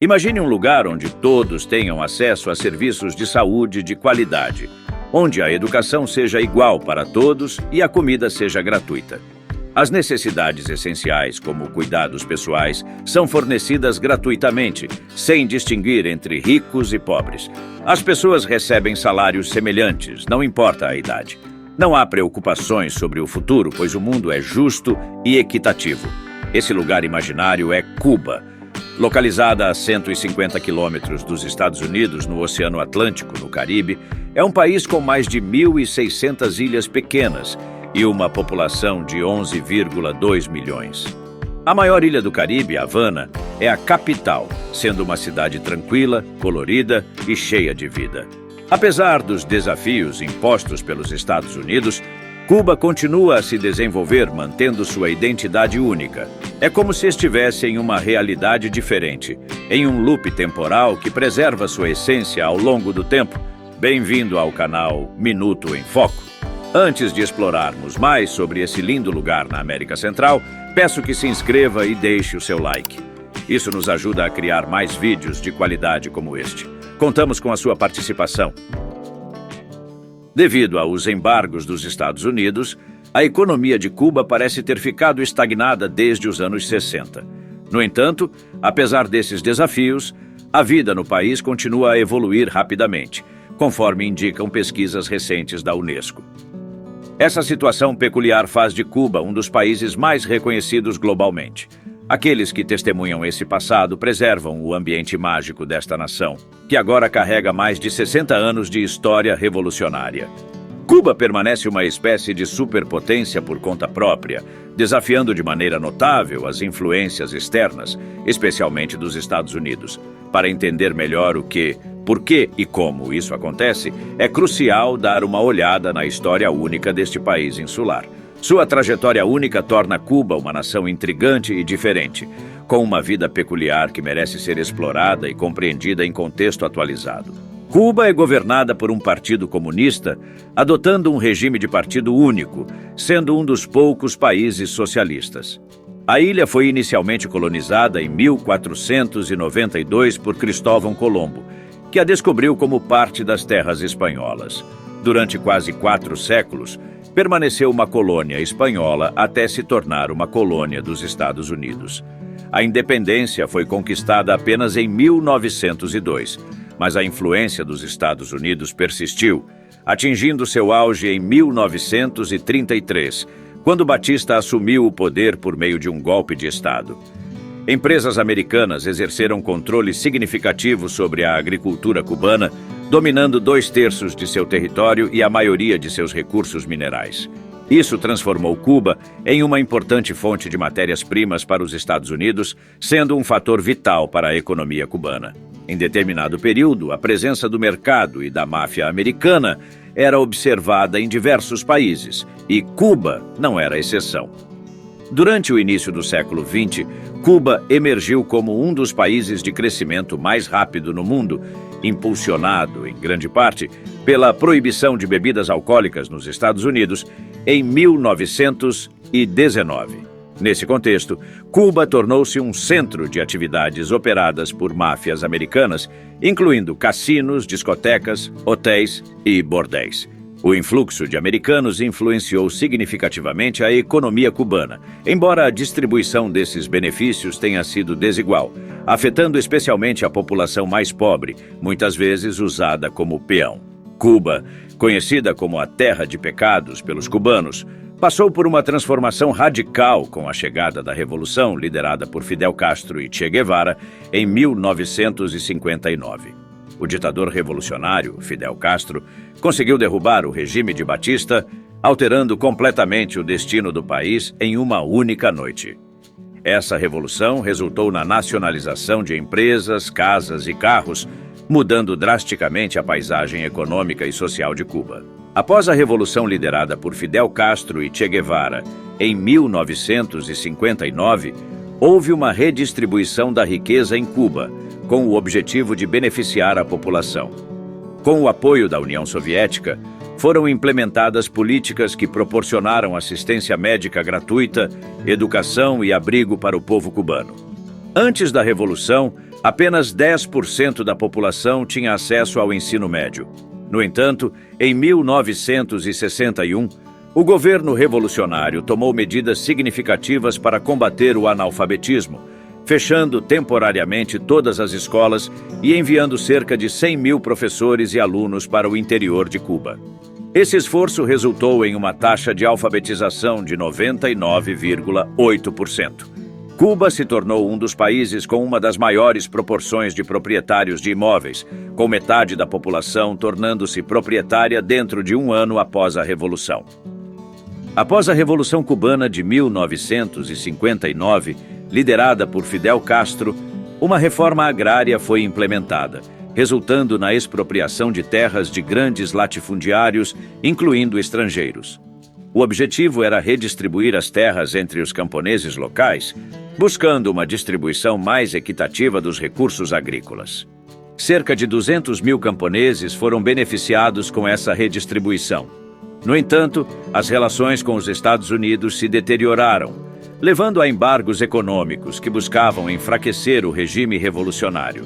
Imagine um lugar onde todos tenham acesso a serviços de saúde de qualidade, onde a educação seja igual para todos e a comida seja gratuita. As necessidades essenciais, como cuidados pessoais, são fornecidas gratuitamente, sem distinguir entre ricos e pobres. As pessoas recebem salários semelhantes, não importa a idade. Não há preocupações sobre o futuro, pois o mundo é justo e equitativo. Esse lugar imaginário é Cuba. Localizada a 150 quilômetros dos Estados Unidos, no Oceano Atlântico, no Caribe, é um país com mais de 1.600 ilhas pequenas e uma população de 11,2 milhões. A maior ilha do Caribe, Havana, é a capital, sendo uma cidade tranquila, colorida e cheia de vida. Apesar dos desafios impostos pelos Estados Unidos, Cuba continua a se desenvolver mantendo sua identidade única. É como se estivesse em uma realidade diferente, em um loop temporal que preserva sua essência ao longo do tempo. Bem-vindo ao canal Minuto em Foco. Antes de explorarmos mais sobre esse lindo lugar na América Central, peço que se inscreva e deixe o seu like. Isso nos ajuda a criar mais vídeos de qualidade como este. Contamos com a sua participação. Devido aos embargos dos Estados Unidos, a economia de Cuba parece ter ficado estagnada desde os anos 60. No entanto, apesar desses desafios, a vida no país continua a evoluir rapidamente, conforme indicam pesquisas recentes da Unesco. Essa situação peculiar faz de Cuba um dos países mais reconhecidos globalmente. Aqueles que testemunham esse passado preservam o ambiente mágico desta nação, que agora carrega mais de 60 anos de história revolucionária. Cuba permanece uma espécie de superpotência por conta própria, desafiando de maneira notável as influências externas, especialmente dos Estados Unidos. Para entender melhor por que e como isso acontece, é crucial dar uma olhada na história única deste país insular. Sua trajetória única torna Cuba uma nação intrigante e diferente, com uma vida peculiar que merece ser explorada e compreendida em contexto atualizado. Cuba é governada por um partido comunista, adotando um regime de partido único, sendo um dos poucos países socialistas. A ilha foi inicialmente colonizada em 1492 por Cristóvão Colombo, que a descobriu como parte das terras espanholas. Durante quase 4 séculos, permaneceu uma colônia espanhola até se tornar uma colônia dos Estados Unidos. A independência foi conquistada apenas em 1902, mas a influência dos Estados Unidos persistiu, atingindo seu auge em 1933, quando Batista assumiu o poder por meio de um golpe de Estado. Empresas americanas exerceram controle significativo sobre a agricultura cubana, dominando 2/3 de seu território e a maioria de seus recursos minerais. Isso transformou Cuba em uma importante fonte de matérias-primas para os Estados Unidos, sendo um fator vital para a economia cubana. Em determinado período, a presença do mercado e da máfia americana era observada em diversos países, e Cuba não era exceção. Durante o início do século XX, Cuba emergiu como um dos países de crescimento mais rápido no mundo, impulsionado, em grande parte, pela proibição de bebidas alcoólicas nos Estados Unidos em 1919. Nesse contexto, Cuba tornou-se um centro de atividades operadas por máfias americanas, incluindo cassinos, discotecas, hotéis e bordéis. O influxo de americanos influenciou significativamente a economia cubana, embora a distribuição desses benefícios tenha sido desigual, afetando especialmente a população mais pobre, muitas vezes usada como peão. Cuba, conhecida como a terra de pecados pelos cubanos, passou por uma transformação radical com a chegada da Revolução liderada por Fidel Castro e Che Guevara em 1959. O ditador revolucionário, Fidel Castro, conseguiu derrubar o regime de Batista, alterando completamente o destino do país em uma única noite. Essa revolução resultou na nacionalização de empresas, casas e carros, mudando drasticamente a paisagem econômica e social de Cuba. Após a revolução liderada por Fidel Castro e Che Guevara, em 1959, houve uma redistribuição da riqueza em Cuba, com o objetivo de beneficiar a população. Com o apoio da União Soviética, foram implementadas políticas que proporcionaram assistência médica gratuita, educação e abrigo para o povo cubano. Antes da Revolução, Apenas 10% da população tinha acesso ao ensino médio. No entanto, em 1961, o governo revolucionário tomou medidas significativas para combater o analfabetismo, fechando temporariamente todas as escolas e enviando cerca de 100 mil professores e alunos para o interior de Cuba. Esse esforço resultou em uma taxa de alfabetização de 99,8%. Cuba se tornou um dos países com uma das maiores proporções de proprietários de imóveis, com metade da população tornando-se proprietária dentro de um ano após a Revolução. Após a Revolução Cubana de 1959, liderada por Fidel Castro, uma reforma agrária foi implementada, resultando na expropriação de terras de grandes latifundiários, incluindo estrangeiros. O objetivo era redistribuir as terras entre os camponeses locais, buscando uma distribuição mais equitativa dos recursos agrícolas. Cerca de 200 mil camponeses foram beneficiados com essa redistribuição. No entanto, as relações com os Estados Unidos se deterioraram, levando a embargos econômicos que buscavam enfraquecer o regime revolucionário.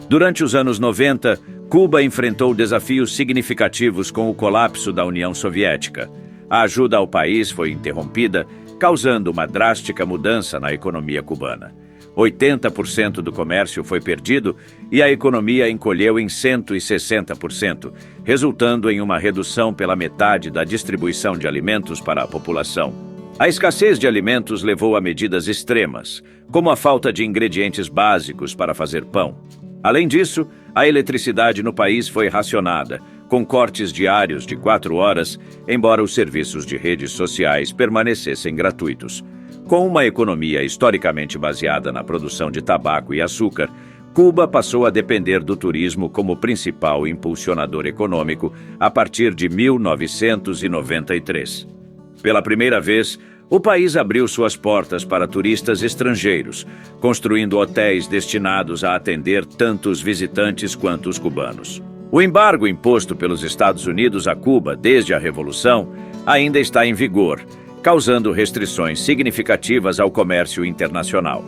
Durante os anos 90, Cuba enfrentou desafios significativos com o colapso da União Soviética. A ajuda ao país foi interrompida, causando uma drástica mudança na economia cubana. 80% do comércio foi perdido e a economia encolheu em 160%, resultando em uma redução pela metade da distribuição de alimentos para a população. A escassez de alimentos levou a medidas extremas, como a falta de ingredientes básicos para fazer pão. Além disso, a eletricidade no país foi racionada, com cortes diários de 4 horas, embora os serviços de redes sociais permanecessem gratuitos. Com uma economia historicamente baseada na produção de tabaco e açúcar, Cuba passou a depender do turismo como principal impulsionador econômico a partir de 1993. Pela primeira vez, o país abriu suas portas para turistas estrangeiros, construindo hotéis destinados a atender tanto os visitantes quanto os cubanos. O embargo imposto pelos Estados Unidos a Cuba desde a Revolução ainda está em vigor, causando restrições significativas ao comércio internacional.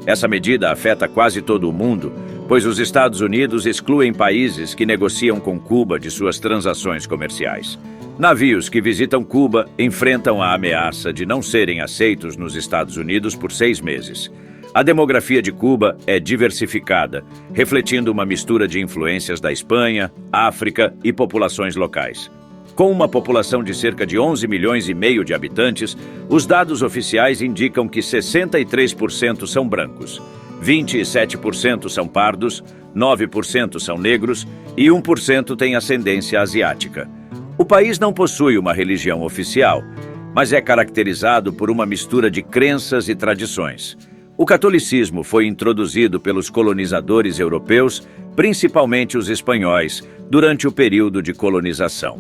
Essa medida afeta quase todo o mundo, pois os Estados Unidos excluem países que negociam com Cuba de suas transações comerciais. Navios que visitam Cuba enfrentam a ameaça de não serem aceitos nos Estados Unidos por 6 meses. A demografia de Cuba é diversificada, refletindo uma mistura de influências da Espanha, África e populações locais. Com uma população de cerca de 11 milhões e meio de habitantes, os dados oficiais indicam que 63% são brancos, 27% são pardos, 9% são negros e 1% têm ascendência asiática. O país não possui uma religião oficial, mas é caracterizado por uma mistura de crenças e tradições. O catolicismo foi introduzido pelos colonizadores europeus, principalmente os espanhóis, durante o período de colonização.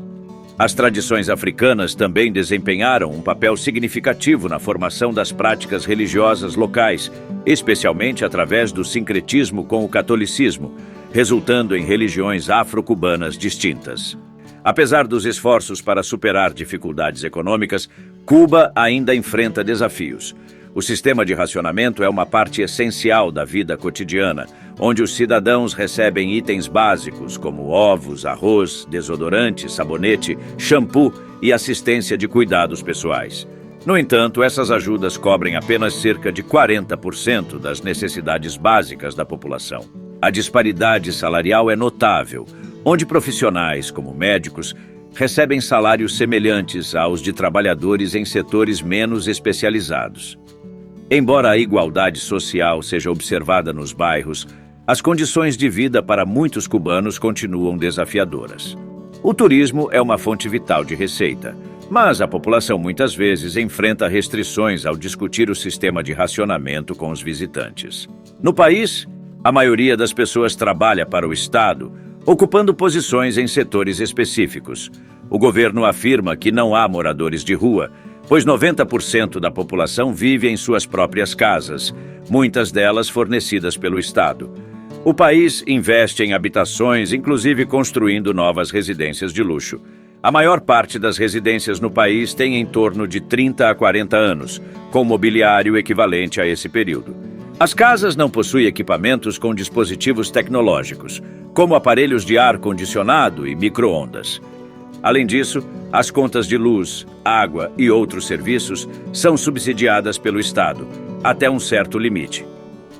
As tradições africanas também desempenharam um papel significativo na formação das práticas religiosas locais, especialmente através do sincretismo com o catolicismo, resultando em religiões afro-cubanas distintas. Apesar dos esforços para superar dificuldades econômicas, Cuba ainda enfrenta desafios. O sistema de racionamento é uma parte essencial da vida cotidiana, onde os cidadãos recebem itens básicos como ovos, arroz, desodorante, sabonete, shampoo e assistência de cuidados pessoais. No entanto, essas ajudas cobrem apenas cerca de 40% das necessidades básicas da população. A disparidade salarial é notável, onde profissionais, como médicos, recebem salários semelhantes aos de trabalhadores em setores menos especializados. Embora a igualdade social seja observada nos bairros, as condições de vida para muitos cubanos continuam desafiadoras. O turismo é uma fonte vital de receita, mas a população muitas vezes enfrenta restrições ao discutir o sistema de racionamento com os visitantes. No país, a maioria das pessoas trabalha para o Estado, ocupando posições em setores específicos. O governo afirma que não há moradores de rua, pois 90% da população vive em suas próprias casas, muitas delas fornecidas pelo Estado. O país investe em habitações, inclusive construindo novas residências de luxo. A maior parte das residências no país tem em torno de 30 a 40 anos, com mobiliário equivalente a esse período. As casas não possuem equipamentos com dispositivos tecnológicos, como aparelhos de ar-condicionado e micro-ondas. Além disso, as contas de luz, água e outros serviços são subsidiadas pelo Estado, até um certo limite.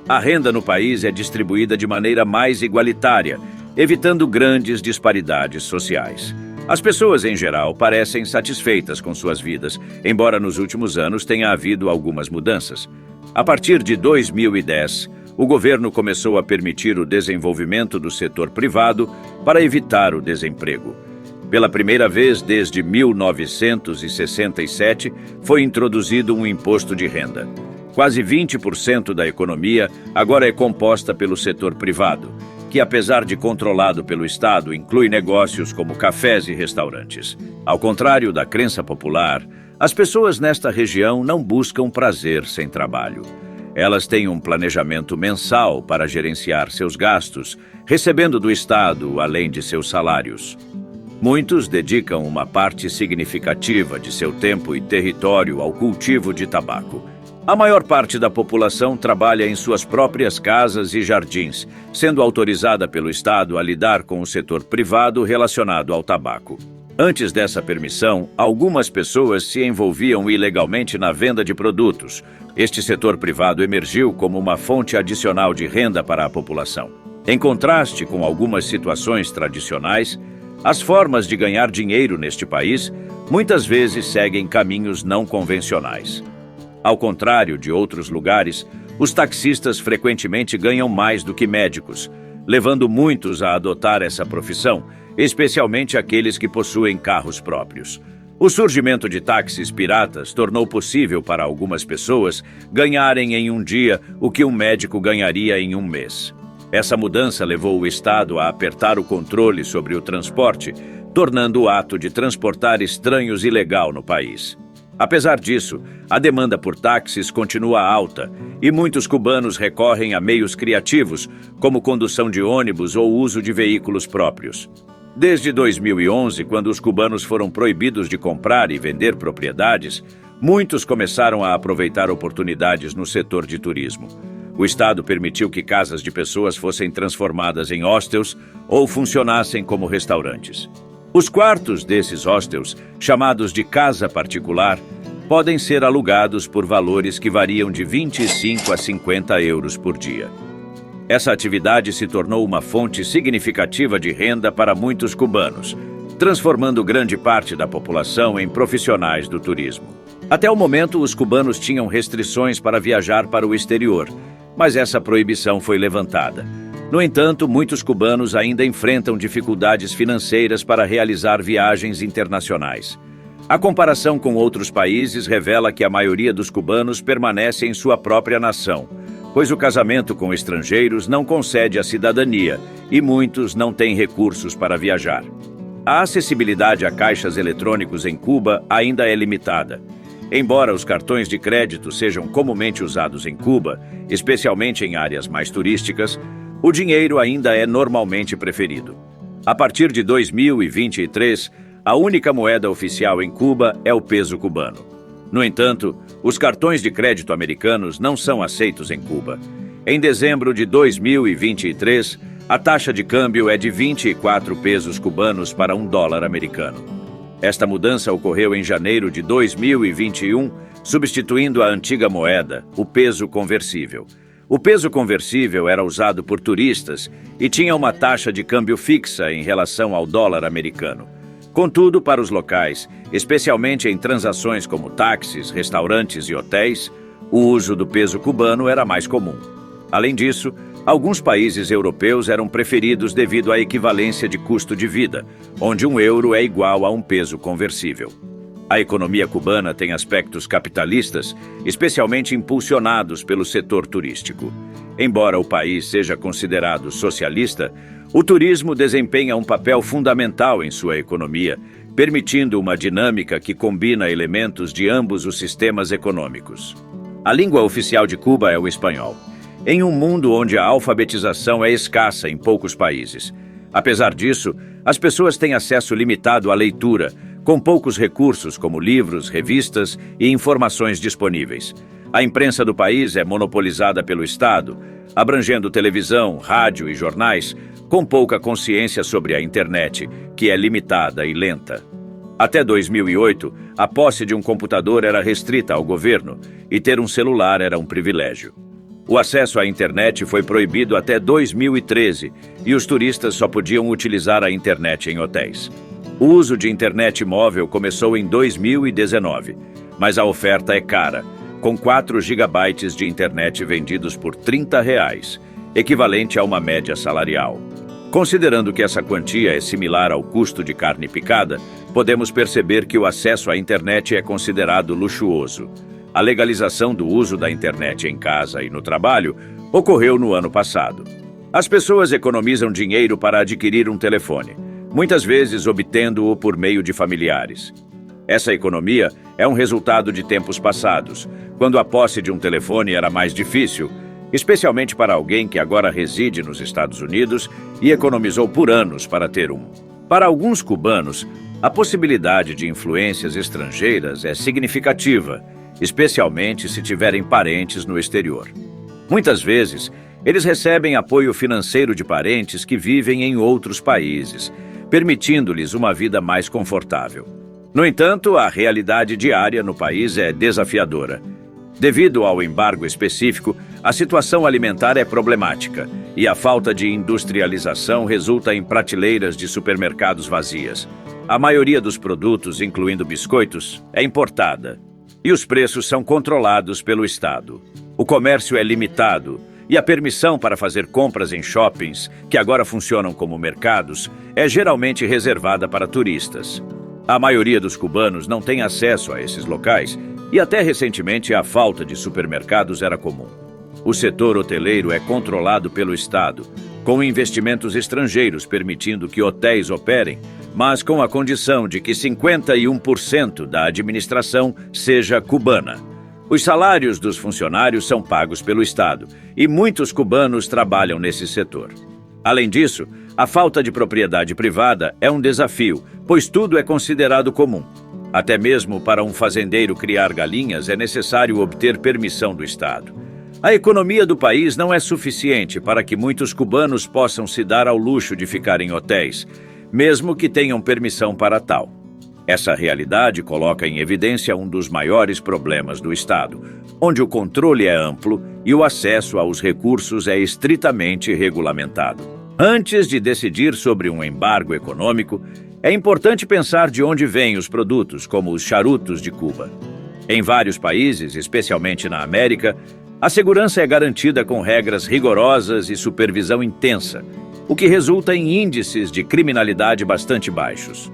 A renda no país é distribuída de maneira mais igualitária, evitando grandes disparidades sociais. As pessoas, em geral, parecem satisfeitas com suas vidas, embora nos últimos anos tenha havido algumas mudanças. A partir de 2010, o governo começou a permitir o desenvolvimento do setor privado para evitar o desemprego. Pela primeira vez desde 1967, foi introduzido um imposto de renda. Quase 20% da economia agora é composta pelo setor privado, que, apesar de controlado pelo Estado, inclui negócios como cafés e restaurantes. Ao contrário da crença popular, as pessoas nesta região não buscam prazer sem trabalho. Elas têm um planejamento mensal para gerenciar seus gastos, recebendo do Estado além de seus salários. Muitos dedicam uma parte significativa de seu tempo e território ao cultivo de tabaco. A maior parte da população trabalha em suas próprias casas e jardins, sendo autorizada pelo Estado a lidar com o setor privado relacionado ao tabaco. Antes dessa permissão, algumas pessoas se envolviam ilegalmente na venda de produtos. Este setor privado emergiu como uma fonte adicional de renda para a população. Em contraste com algumas situações tradicionais, as formas de ganhar dinheiro neste país muitas vezes seguem caminhos não convencionais. Ao contrário de outros lugares, os taxistas frequentemente ganham mais do que médicos, levando muitos a adotar essa profissão, especialmente aqueles que possuem carros próprios. O surgimento de táxis piratas tornou possível para algumas pessoas ganharem em um dia o que um médico ganharia em um mês. Essa mudança levou o Estado a apertar o controle sobre o transporte, tornando o ato de transportar estranhos ilegal no país. Apesar disso, a demanda por táxis continua alta e muitos cubanos recorrem a meios criativos, como condução de ônibus ou uso de veículos próprios. Desde 2011, quando os cubanos foram proibidos de comprar e vender propriedades, muitos começaram a aproveitar oportunidades no setor de turismo. O Estado permitiu que casas de pessoas fossem transformadas em hostels ou funcionassem como restaurantes. Os quartos desses hostels, chamados de casa particular, podem ser alugados por valores que variam de 25 a 50 euros por dia. Essa atividade se tornou uma fonte significativa de renda para muitos cubanos, transformando grande parte da população em profissionais do turismo. Até o momento, os cubanos tinham restrições para viajar para o exterior, mas essa proibição foi levantada. No entanto, muitos cubanos ainda enfrentam dificuldades financeiras para realizar viagens internacionais. A comparação com outros países revela que a maioria dos cubanos permanece em sua própria nação, pois o casamento com estrangeiros não concede a cidadania e muitos não têm recursos para viajar. A acessibilidade a caixas eletrônicos em Cuba ainda é limitada. Embora os cartões de crédito sejam comumente usados em Cuba, especialmente em áreas mais turísticas, o dinheiro ainda é normalmente preferido. A partir de 2023, a única moeda oficial em Cuba é o peso cubano. No entanto, os cartões de crédito americanos não são aceitos em Cuba. Em dezembro de 2023, a taxa de câmbio é de 24 pesos cubanos para $1 americano. Esta mudança ocorreu em janeiro de 2021, substituindo a antiga moeda, o peso conversível. O peso conversível era usado por turistas e tinha uma taxa de câmbio fixa em relação ao dólar americano. Contudo, para os locais, especialmente em transações como táxis, restaurantes e hotéis, o uso do peso cubano era mais comum. Além disso, alguns países europeus eram preferidos devido à equivalência de custo de vida, onde €1 é igual a um peso conversível. A economia cubana tem aspectos capitalistas, especialmente impulsionados pelo setor turístico. Embora o país seja considerado socialista, o turismo desempenha um papel fundamental em sua economia, permitindo uma dinâmica que combina elementos de ambos os sistemas econômicos. A língua oficial de Cuba é o espanhol, em um mundo onde a alfabetização é escassa em poucos países. Apesar disso, as pessoas têm acesso limitado à leitura, com poucos recursos como livros, revistas e informações disponíveis. A imprensa do país é monopolizada pelo Estado, abrangendo televisão, rádio e jornais, com pouca consciência sobre a internet, que é limitada e lenta. Até 2008, a posse de um computador era restrita ao governo e ter um celular era um privilégio. O acesso à internet foi proibido até 2013 e os turistas só podiam utilizar a internet em hotéis. O uso de internet móvel começou em 2019, mas a oferta é cara, com 4 gigabytes de internet vendidos por R$30, equivalente a uma média salarial. Considerando que essa quantia é similar ao custo de carne picada, podemos perceber que o acesso à internet é considerado luxuoso. A legalização do uso da internet em casa e no trabalho ocorreu no ano passado. As pessoas economizam dinheiro para adquirir um telefone, muitas vezes obtendo-o por meio de familiares. Essa economia é um resultado de tempos passados, quando a posse de um telefone era mais difícil, especialmente para alguém que agora reside nos Estados Unidos e economizou por anos para ter um. Para alguns cubanos, a possibilidade de influências estrangeiras é significativa, especialmente se tiverem parentes no exterior. Muitas vezes, eles recebem apoio financeiro de parentes que vivem em outros países, permitindo-lhes uma vida mais confortável. No entanto, a realidade diária no país é desafiadora. Devido ao embargo específico, a situação alimentar é problemática e a falta de industrialização resulta em prateleiras de supermercados vazias. A maioria dos produtos, incluindo biscoitos, é importada e os preços são controlados pelo Estado. O comércio é limitado e a permissão para fazer compras em shoppings, que agora funcionam como mercados, é geralmente reservada para turistas. A maioria dos cubanos não tem acesso a esses locais e até recentemente a falta de supermercados era comum. O setor hoteleiro é controlado pelo Estado, com investimentos estrangeiros permitindo que hotéis operem, mas com a condição de que 51% da administração seja cubana. Os salários dos funcionários são pagos pelo Estado e muitos cubanos trabalham nesse setor. Além disso, a falta de propriedade privada é um desafio, pois tudo é considerado comum. Até mesmo para um fazendeiro criar galinhas é necessário obter permissão do Estado. A economia do país não é suficiente para que muitos cubanos possam se dar ao luxo de ficar em hotéis, mesmo que tenham permissão para tal. Essa realidade coloca em evidência um dos maiores problemas do Estado, onde o controle é amplo e o acesso aos recursos é estritamente regulamentado. Antes de decidir sobre um embargo econômico, é importante pensar de onde vêm os produtos, como os charutos de Cuba. Em vários países, especialmente na América, a segurança é garantida com regras rigorosas e supervisão intensa, o que resulta em índices de criminalidade bastante baixos.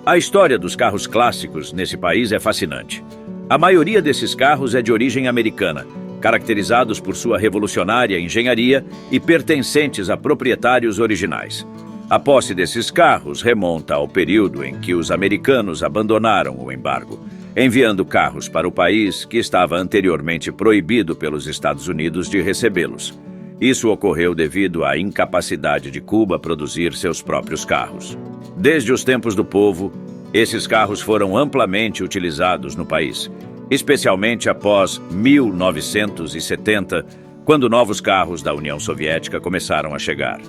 A história dos carros clássicos nesse país é fascinante. A maioria desses carros é de origem americana, caracterizados por sua revolucionária engenharia e pertencentes a proprietários originais. A posse desses carros remonta ao período em que os americanos abandonaram o embargo, enviando carros para o país que estava anteriormente proibido pelos Estados Unidos de recebê-los. Isso ocorreu devido à incapacidade de Cuba produzir seus próprios carros. Desde os tempos do povo, esses carros foram amplamente utilizados no país, especialmente após 1970, quando novos carros da União Soviética começaram a chegar.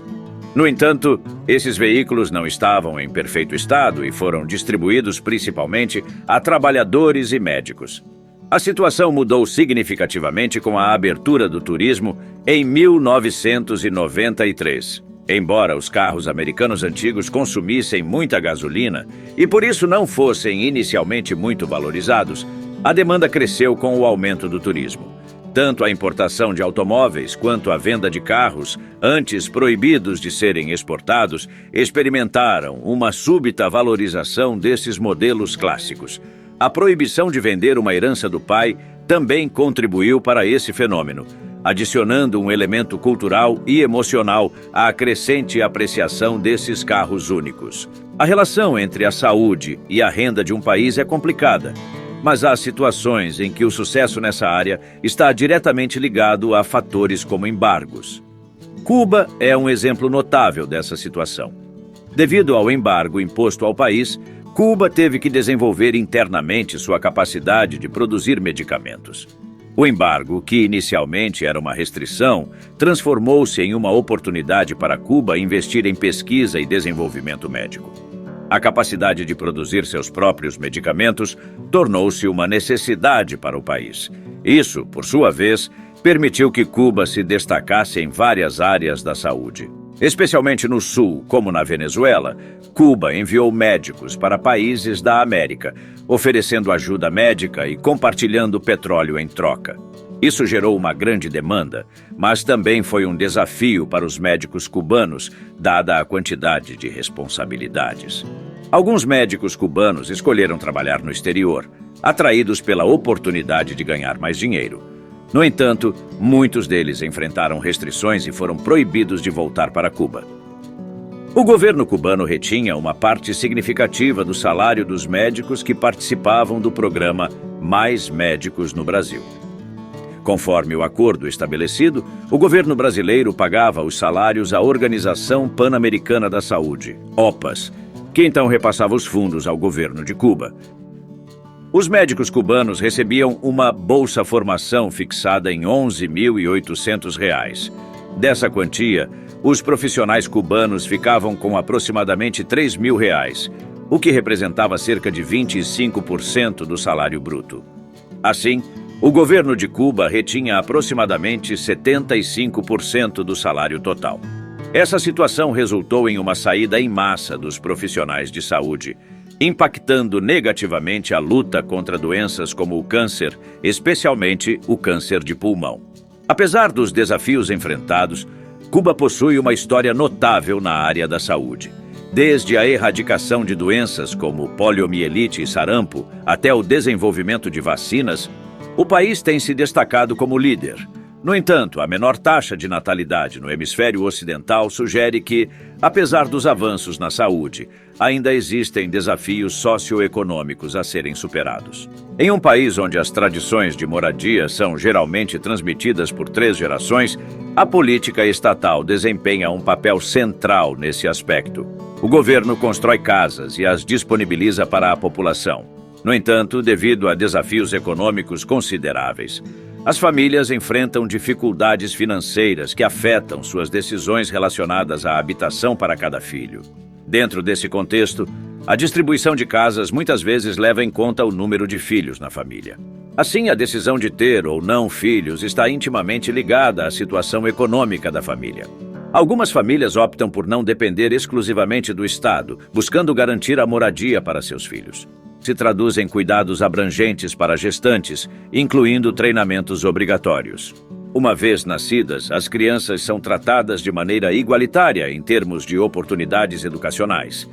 No entanto, esses veículos não estavam em perfeito estado e foram distribuídos principalmente a trabalhadores e médicos. A situação mudou significativamente com a abertura do turismo em 1993. Embora os carros americanos antigos consumissem muita gasolina e por isso não fossem inicialmente muito valorizados, a demanda cresceu com o aumento do turismo. Tanto a importação de automóveis quanto a venda de carros, antes proibidos de serem exportados, experimentaram uma súbita valorização desses modelos clássicos. A proibição de vender uma herança do pai também contribuiu para esse fenômeno, adicionando um elemento cultural e emocional à crescente apreciação desses carros únicos. A relação entre a saúde e a renda de um país é complicada, mas há situações em que o sucesso nessa área está diretamente ligado a fatores como embargos. Cuba é um exemplo notável dessa situação. Devido ao embargo imposto ao país, Cuba teve que desenvolver internamente sua capacidade de produzir medicamentos. O embargo, que inicialmente era uma restrição, transformou-se em uma oportunidade para Cuba investir em pesquisa e desenvolvimento médico. A capacidade de produzir seus próprios medicamentos tornou-se uma necessidade para o país. Isso, por sua vez, permitiu que Cuba se destacasse em várias áreas da saúde. Especialmente no Sul, como na Venezuela, Cuba enviou médicos para países da América, oferecendo ajuda médica e compartilhando petróleo em troca. Isso gerou uma grande demanda, mas também foi um desafio para os médicos cubanos, dada a quantidade de responsabilidades. Alguns médicos cubanos escolheram trabalhar no exterior, atraídos pela oportunidade de ganhar mais dinheiro. No entanto, muitos deles enfrentaram restrições e foram proibidos de voltar para Cuba. O governo cubano retinha uma parte significativa do salário dos médicos que participavam do programa Mais Médicos no Brasil. Conforme o acordo estabelecido, o governo brasileiro pagava os salários à Organização Pan-Americana da Saúde, OPAS, que então repassava os fundos ao governo de Cuba. Os médicos cubanos recebiam uma bolsa-formação fixada em R$ 11.800. Dessa quantia, os profissionais cubanos ficavam com aproximadamente R$ 3.000, o que representava cerca de 25% do salário bruto. Assim, o governo de Cuba retinha aproximadamente 75% do salário total. Essa situação resultou em uma saída em massa dos profissionais de saúde, impactando negativamente a luta contra doenças como o câncer, especialmente o câncer de pulmão. Apesar dos desafios enfrentados, Cuba possui uma história notável na área da saúde. Desde a erradicação de doenças como poliomielite e sarampo até o desenvolvimento de vacinas, o país tem se destacado como líder. No entanto, a menor taxa de natalidade no hemisfério ocidental sugere que, apesar dos avanços na saúde, ainda existem desafios socioeconômicos a serem superados. Em um país onde as tradições de moradia são geralmente transmitidas por 3 gerações, a política estatal desempenha um papel central nesse aspecto. O governo constrói casas e as disponibiliza para a população. No entanto, devido a desafios econômicos consideráveis, as famílias enfrentam dificuldades financeiras que afetam suas decisões relacionadas à habitação para cada filho. Dentro desse contexto, a distribuição de casas muitas vezes leva em conta o número de filhos na família. Assim, a decisão de ter ou não filhos está intimamente ligada à situação econômica da família. Algumas famílias optam por não depender exclusivamente do Estado, buscando garantir a moradia para seus filhos. Se traduz em cuidados abrangentes para gestantes, incluindo treinamentos obrigatórios. Uma vez nascidas, as crianças são tratadas de maneira igualitária em termos de oportunidades educacionais.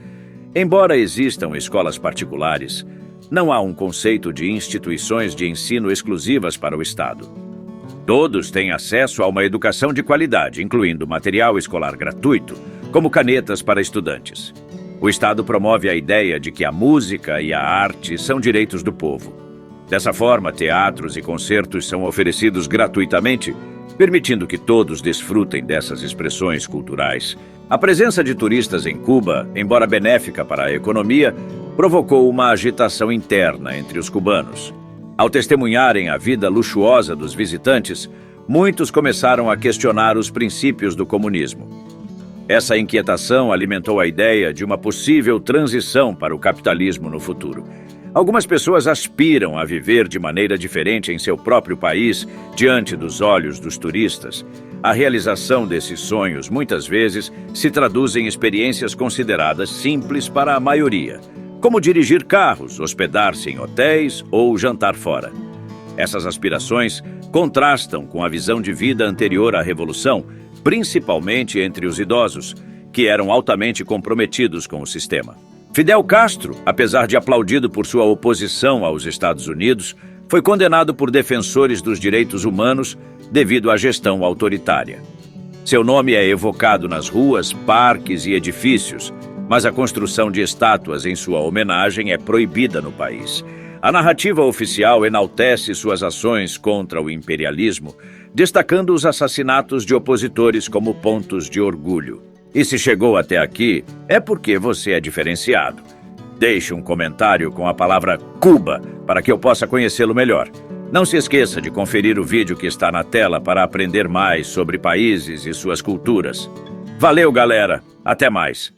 Embora existam escolas particulares, não há um conceito de instituições de ensino exclusivas para o Estado. Todos têm acesso a uma educação de qualidade, incluindo material escolar gratuito, como canetas para estudantes. O Estado promove a ideia de que a música e a arte são direitos do povo. Dessa forma, teatros e concertos são oferecidos gratuitamente, permitindo que todos desfrutem dessas expressões culturais. A presença de turistas em Cuba, embora benéfica para a economia, provocou uma agitação interna entre os cubanos. Ao testemunharem a vida luxuosa dos visitantes, muitos começaram a questionar os princípios do comunismo. Essa inquietação alimentou a ideia de uma possível transição para o capitalismo no futuro. Algumas pessoas aspiram a viver de maneira diferente em seu próprio país, diante dos olhos dos turistas. A realização desses sonhos, muitas vezes, se traduz em experiências consideradas simples para a maioria, como dirigir carros, hospedar-se em hotéis ou jantar fora. Essas aspirações contrastam com a visão de vida anterior à Revolução, principalmente entre os idosos, que eram altamente comprometidos com o sistema. Fidel Castro, apesar de aplaudido por sua oposição aos Estados Unidos, foi condenado por defensores dos direitos humanos devido à gestão autoritária. Seu nome é evocado nas ruas, parques e edifícios, mas a construção de estátuas em sua homenagem é proibida no país. A narrativa oficial enaltece suas ações contra o imperialismo, destacando os assassinatos de opositores como pontos de orgulho. E se chegou até aqui, é porque você é diferenciado. Deixe um comentário com a palavra Cuba para que eu possa conhecê-lo melhor. Não se esqueça de conferir o vídeo que está na tela para aprender mais sobre países e suas culturas. Valeu, galera! Até mais!